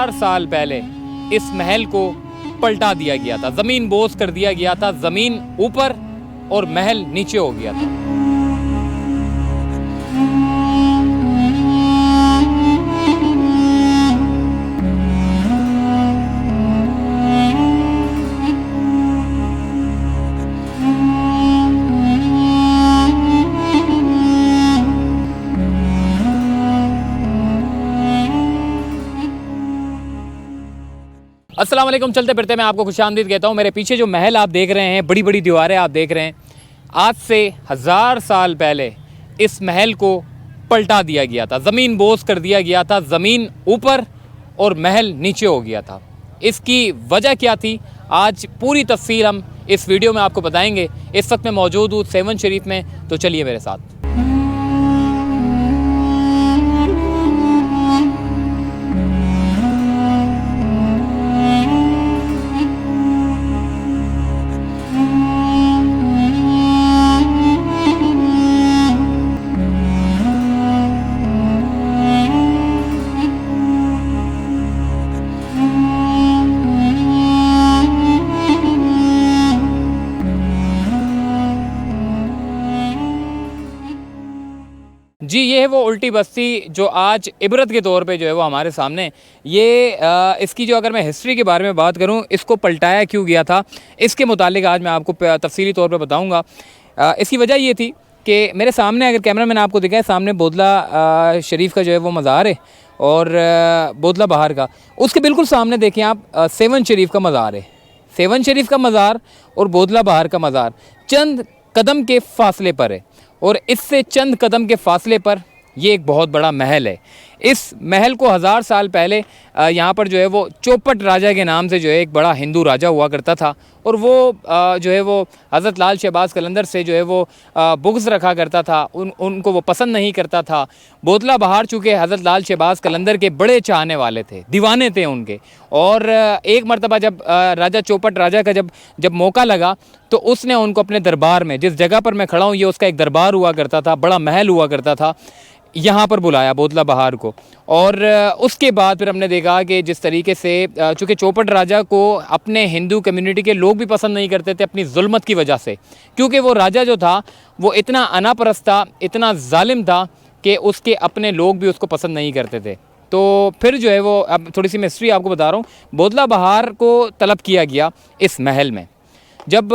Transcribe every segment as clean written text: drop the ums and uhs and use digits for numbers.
1000 साल पहले इस महल को पलटा दिया गया था, ज़मीन बोझ कर दिया गया था, ज़मीन ऊपर और महल नीचे हो गया था। अस्सलाम वालेकुम। चलते फिरते मैं आपको खुशामदीद कहता हूँ। मेरे पीछे जो महल आप देख रहे हैं, बड़ी बड़ी दीवारें आप देख रहे हैं, आज से 1000 साल पहले इस महल को पलटा दिया गया था, ज़मीन बोझ कर दिया गया था, ज़मीन ऊपर और महल नीचे हो गया था। इसकी वजह क्या थी, आज पूरी तफसील हम इस वीडियो में आपको बताएंगे। इस वक्त मैं मौजूद हूँ 7 शरीफ में, तो चलिए मेरे साथ। जी, ये है वो उल्टी बस्ती जो आज इबरत के तौर पे जो है वो हमारे सामने ये इसकी जो अगर मैं हिस्ट्री के बारे में बात करूं, इसको पलटाया क्यों गया था, इसके मुतालिक आज मैं आपको तफसीली तौर पे बताऊंगा। इसकी वजह ये थी कि मेरे सामने, अगर कैमरा मैंने आपको दिखाया, सामने बोदला शरीफ का जो है वो मज़ार है और बोदला बहार का, उसके बिल्कुल सामने देखें आप 7 शरीफ का मज़ार है। 7 शरीफ का मज़ार और बोदला बहार का मज़ार चंद कदम के फासले पर है, और इससे चंद कदम के फासले पर ये एक बहुत बड़ा महल है। इस महल को 1000 साल पहले यहाँ पर जो है वो चौपट राजा के नाम से जो है एक बड़ा हिंदू राजा हुआ करता था, और वो जो है वो हज़रत लाल शहबाज़ कलंदर से जो है वो बुग़्ज़ रखा करता था, उनको वो पसंद नहीं करता था। बोदला बहार चूँकि हज़रत लाल शहबाज़ कलंदर के बड़े चाहने वाले थे, दीवाने थे उनके, और एक मरतबा जब राजा चौपट राजा का जब मौका लगा तो उसने उनको अपने दरबार में, जिस जगह पर मैं खड़ा हूँ ये उसका एक दरबार हुआ करता था, बड़ा महल हुआ करता था, यहाँ पर बुलाया बोदला बहार को। और उसके बाद फिर हमने देखा कि जिस तरीके से चूँकि चौपट राजा को अपने हिंदू कम्युनिटी के लोग भी पसंद नहीं करते थे अपनी जुल्मत की वजह से, क्योंकि वो राजा जो था वो इतना अनापरस्त था, इतना जालिम था कि उसके अपने लोग भी उसको पसंद नहीं करते थे। तो फिर जो है वो, अब थोड़ी सी मैं हिस्ट्री आपको बता रहा हूँ, बोदला बहार को तलब किया गया इस महल में। जब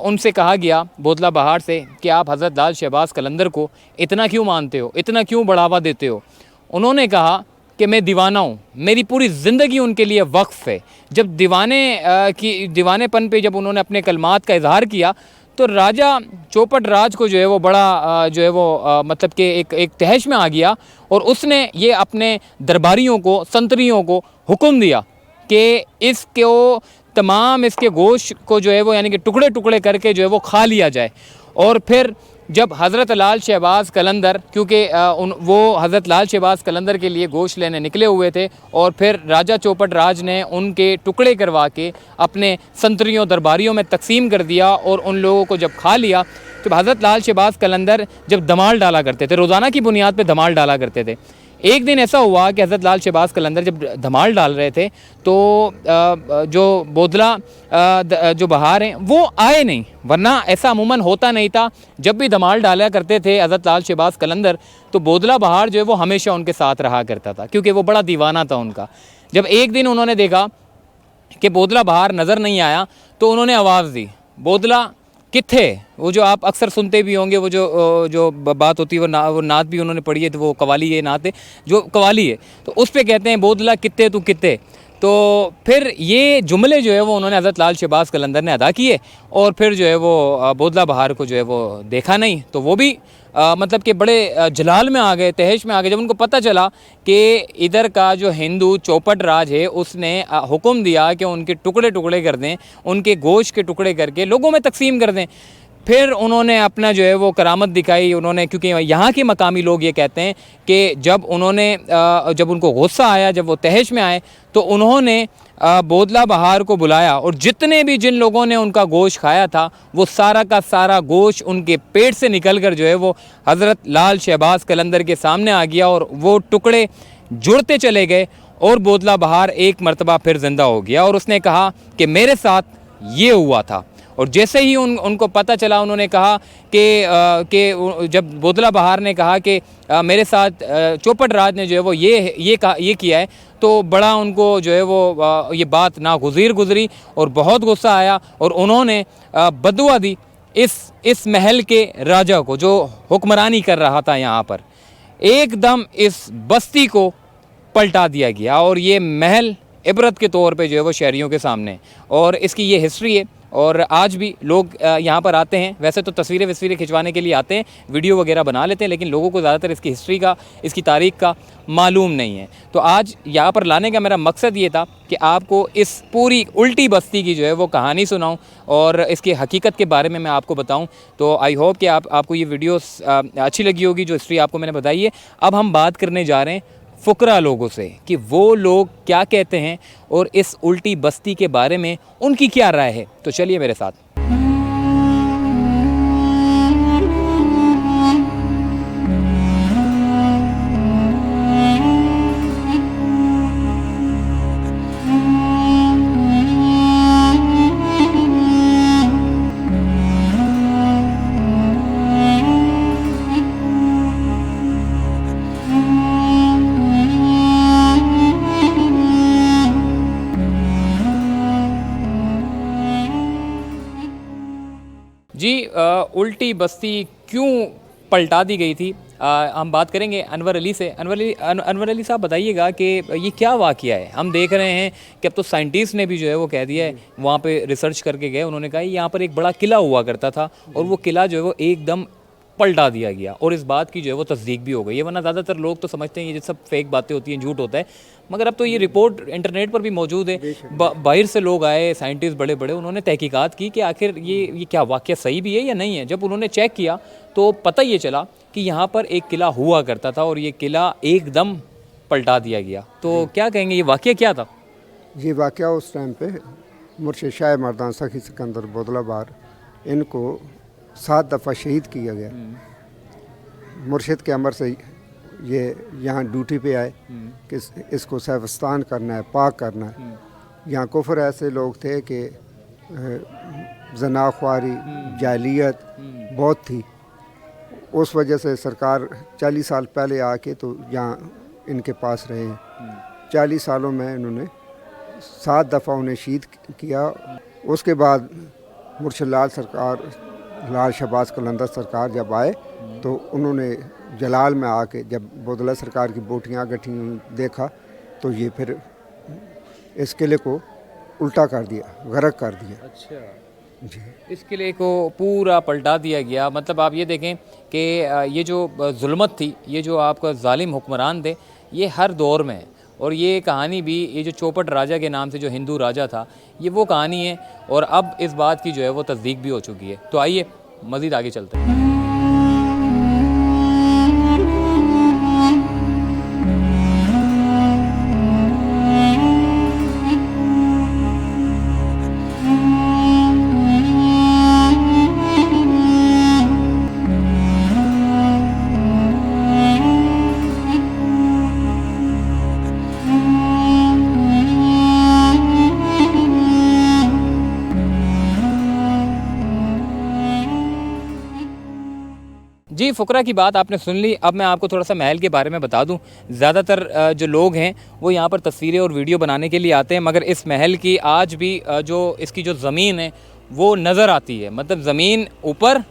उनसे कहा गया बोदला बहार से कि आप हज़रत लाल शहबाज़ कलंदर को इतना क्यों मानते हो, इतना क्यों बढ़ावा देते हो, उन्होंने कहा कि मैं दीवाना हूँ, मेरी पूरी ज़िंदगी उनके लिए वक्फ़ है। जब दीवानेपन पे जब उन्होंने अपने कलमात का इजहार किया तो राजा चौपट राज को जो है वो बड़ा जो है वो मतलब कि एक तहश में आ गया, और उसने ये अपने दरबारियों को, संतरियों को हुक्म दिया कि इसके गोश्त को जो है वो यानी कि टुकड़े टुकड़े करके जो है वो खा लिया जाए। और फिर जब हज़रत लाल शहबाज़ कलंदर, क्योंकि वो हज़रत लाल शहबाज़ कलंदर के लिए गोश्त लेने निकले हुए थे, और फिर राजा चौपट राज ने उनके टुकड़े करवा के अपने संतरियों दरबारियों में तकसीम कर दिया, और उन लोगों को जब खा लिया तो हज़रत लाल शहबाज़ कलंदर जब धमाल डाला करते थे, रोज़ाना की बुनियाद पर धमाल डाला करते थे। एक दिन ऐसा हुआ कि हज़रत लाल शहबाज़ कलंदर जब धमाल डाल रहे थे तो जो बोदला जो बहार हैं वो आए नहीं, वरना ऐसा अमूमन होता नहीं था। जब भी धमाल डाला करते थे हज़रत लाल शहबाज़ कलंदर तो बोदला बहार जो है वो हमेशा उनके साथ रहा करता था, क्योंकि वो बड़ा दीवाना था उनका। जब एक दिन उन्होंने देखा कि बोदला बहार नज़र नहीं आया तो उन्होंने आवाज़ दी, बोदला किथे। वो जो आप अक्सर सुनते भी होंगे, वो जो बात होती है वो नात भी उन्होंने पढ़ी है, तो वो कवाली है, नात है जो कवाली है, तो उस पे कहते हैं बोदला कित्ते तू कित्ते। तो फिर ये जुमले जो है वो उन्होंने हज़रत लाल शहबाज़ कलंदर ने अदा किए, और फिर जो है वो बोदला बहार को जो है वो देखा नहीं, तो वो भी मतलब कि बड़े जलाल में आ गए, तहश में आ गए। जब उनको पता चला कि इधर का जो हिंदू चौपट राज है उसने हुक्म दिया कि उनके टुकड़े टुकड़े कर दें, उनके गोश्त के टुकड़े करके लोगों में तकसीम कर दें, फिर उन्होंने अपना जो है वो करामत दिखाई। उन्होंने, क्योंकि यहाँ के मकामी लोग ये कहते हैं कि जब उनको गुस्सा आया, जब वो तहश में आए, तो उन्होंने बोदला बहार को बुलाया, और जिन लोगों ने उनका गोश्त खाया था वो सारा का सारा गोश्त उनके पेट से निकल कर जो है वो हज़रत लाल शहबाज़ कलंदर के सामने आ गया, और वो टुकड़े जुड़ते चले गए, और बोदला बहार एक मर्तबा फिर ज़िंदा हो गया और उसने कहा कि मेरे साथ ये हुआ था। और जैसे ही उनको पता चला, उन्होंने कहा कि जब बोदला बहार ने कहा कि मेरे साथ चौपट राज ने जो है वो ये किया है, तो बड़ा उनको जो है वो ये बात नागुज़ीर गुजरी और बहुत गुस्सा आया और उन्होंने बदुआ दी इस महल के राजा को जो हुक्मरानी कर रहा था यहाँ पर। एकदम इस बस्ती को पलटा दिया गया और ये महल इबरत के तौर पे जो है वो शहरियों के सामने, और इसकी ये हिस्ट्री है। और आज भी लोग यहाँ पर आते हैं, वैसे तो तस्वीरें खिंचवाने के लिए आते हैं, वीडियो वगैरह बना लेते हैं, लेकिन लोगों को ज़्यादातर इसकी हिस्ट्री का, इसकी तारीख़ का मालूम नहीं है। तो आज यहाँ पर लाने का मेरा मकसद ये था कि आपको इस पूरी उल्टी बस्ती की जो है वो कहानी सुनाऊँ और इसकी हकीकत के बारे में मैं आपको बताऊँ। तो आई होप कि आपको ये वीडियोस अच्छी लगी होगी, जो हिस्ट्री आपको मैंने बताई है। अब हम बात करने जा रहे हैं फ़ुकरा लोगों से कि वो लोग क्या कहते हैं और इस उल्टी बस्ती के बारे में उनकी क्या राय है। तो चलिए मेरे साथ। जी, उल्टी बस्ती क्यों पलटा दी गई थी, हम बात करेंगे अनवर अली से। अनवर अली साहब बताइएगा कि ये क्या वाक़या है। हम देख रहे हैं कि अब तो साइंटिस्ट ने भी जो है वो कह दिया है, वहाँ पे रिसर्च करके गए, उन्होंने कहा यहाँ पर एक बड़ा किला हुआ करता था और वो किला जो है वो एकदम पलटा दिया गया और इस बात की जो है वो तस्दीक भी हो गई है। वरना ज़्यादातर लोग तो समझते हैं ये सब फेक बातें होती हैं, झूठ होता है, मगर अब तो ये रिपोर्ट इंटरनेट पर भी मौजूद है। बाहर से लोग आए, साइंटिस्ट बड़े बड़े, उन्होंने तहकीकात की कि आखिर ये क्या वाक़या सही भी है या नहीं है। जब उन्होंने चेक किया तो पता ये चला कि यहाँ पर एक किला हुआ करता था और ये किला एकदम पलटा दिया गया। तो क्या कहेंगे, ये वाक़या क्या था? ये वाक़या उस टाइम पे मुर्शिद शाह मर्दान सखी सिकंदर बोदला बहार, इनको 7 दफ़ा शहीद किया गया। मुर्शिद के अमर से ये यहाँ ड्यूटी पे आए कि इसको सैफस्तान करना है, पाक करना है। यहाँ कुफर ऐसे लोग थे कि जनाख्वारी, जालियत बहुत थी। उस वजह से सरकार 40 साल पहले आके तो यहाँ इनके पास रहे हैं। 40 सालों में इन्होंने 7 दफ़ा उन्हें शहीद किया। उसके बाद मुर्शिद लाल शहबाज कलंदर सरकार जब आए तो उन्होंने जलाल में आके जब बोदला सरकार की बोटियाँ गठी देखा तो ये फिर इस किले को उल्टा कर दिया, गर्क कर दिया। अच्छा जी, इस किले को पूरा पलटा दिया गया। मतलब आप ये देखें कि ये जो जुल्मत थी, ये जो आपका जालिम हुक्मरान थे, ये हर दौर में है। और ये कहानी भी, ये जो चौपट राजा के नाम से जो हिंदू राजा था, ये वो कहानी है और अब इस बात की जो है वो तस्दीक भी हो चुकी है। तो आइए मज़ीद आगे चलते हैं। जी, फ़ुकरा की बात आपने सुन ली। अब मैं आपको थोड़ा सा महल के बारे में बता दूं। ज़्यादातर जो लोग हैं वो यहाँ पर तस्वीरें और वीडियो बनाने के लिए आते हैं, मगर इस महल की आज भी जो इसकी जो ज़मीन है वो नज़र आती है। मतलब ज़मीन ऊपर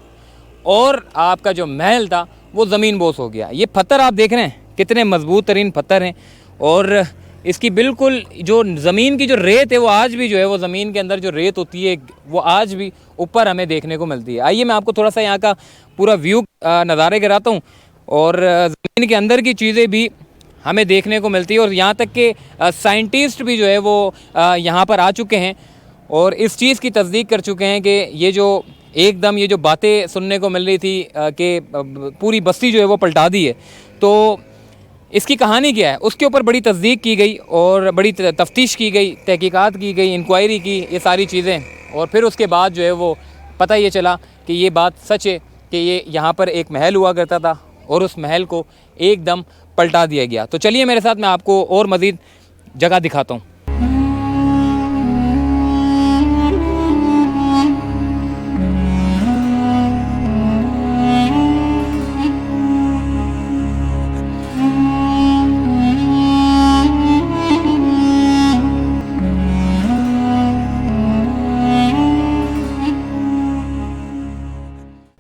और आपका जो महल था वो ज़मीन बोस हो गया। ये पत्थर आप देख रहे हैं कितने मजबूत तरीन पत्थर हैं और इसकी बिल्कुल जो ज़मीन की जो रेत है वो आज भी जो है वो ज़मीन के अंदर जो रेत होती है वो आज भी ऊपर हमें देखने को मिलती है। आइए मैं आपको थोड़ा सा यहाँ का पूरा व्यू नज़ारे कराता हूँ और ज़मीन के अंदर की चीज़ें भी हमें देखने को मिलती है। और यहाँ तक कि साइंटिस्ट भी जो है वो यहाँ पर आ चुके हैं और इस चीज़ की तस्दीक कर चुके हैं कि ये जो एकदम ये जो बातें सुनने को मिल रही थी कि पूरी बस्ती जो है वो पलटा दी है, तो इसकी कहानी क्या है उसके ऊपर बड़ी तस्दीक की गई और बड़ी तफ्तीश की गई, तहकीकात की गई, इंक्वायरी की, ये सारी चीज़ें। और फिर उसके बाद जो है वो पता ये चला कि ये बात सच है कि ये यहाँ पर एक महल हुआ करता था और उस महल को एकदम पलटा दिया गया। तो चलिए मेरे साथ, मैं आपको और मज़ीद जगह दिखाता हूँ।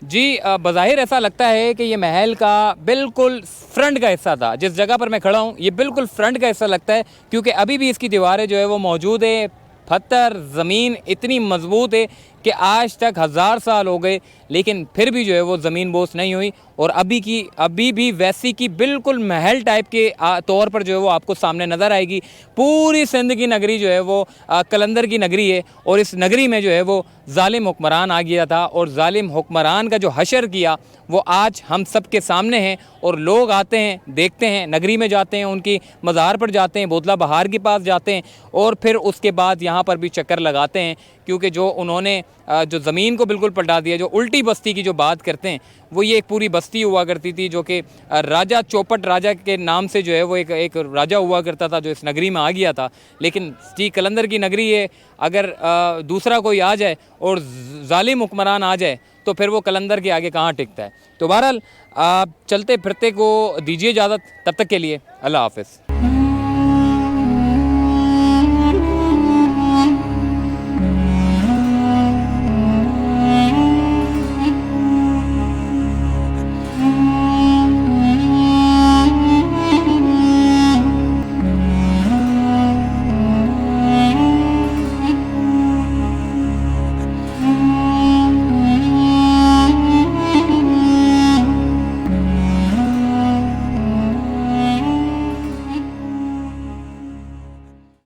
जी बज़ाहिर ऐसा लगता है कि ये महल का बिल्कुल फ्रंट का हिस्सा था। जिस जगह पर मैं खड़ा हूँ ये बिल्कुल फ्रंट का हिस्सा लगता है, क्योंकि अभी भी इसकी दीवारें जो है वो मौजूद है। पत्थर ज़मीन इतनी मजबूत है कि आज तक 1000 साल हो गए लेकिन फिर भी जो है वो ज़मीन बोस नहीं हुई, और अभी भी वैसी की बिल्कुल महल टाइप के तौर पर जो है वो आपको सामने नज़र आएगी। पूरी सिंध की नगरी जो है वो कलंदर की नगरी है, और इस नगरी में जो है वो जालिम हुक्मरान आ गया था, और जालिम हुक्मरान का जो हशर किया वो आज हम सब के सामने है। और लोग आते हैं, देखते हैं, नगरी में जाते हैं, उनकी मज़ार पर जाते हैं, बोतला बहार के पास जाते हैं, और फिर उसके बाद यहाँ पर भी चक्कर लगाते हैं, क्योंकि जो उन्होंने जो ज़मीन को बिल्कुल पलटा दिया, जो उल्टी बस्ती की जो बात करते हैं, वो ये एक पूरी बस्ती हुआ करती थी जो कि राजा चौपट राजा के नाम से जो है वो एक राजा हुआ करता था जो इस नगरी में आ गया था। लेकिन जी कलंदर की नगरी है, अगर दूसरा कोई आ जाए और जालिम हुक्मरान आ जाए तो फिर वो कलंदर के आगे कहाँ टिकता है। तो बहरहाल आप चलते फिरते को दीजिए इजाज़त, तब तक के लिए अल्लाह हाफ़िज़।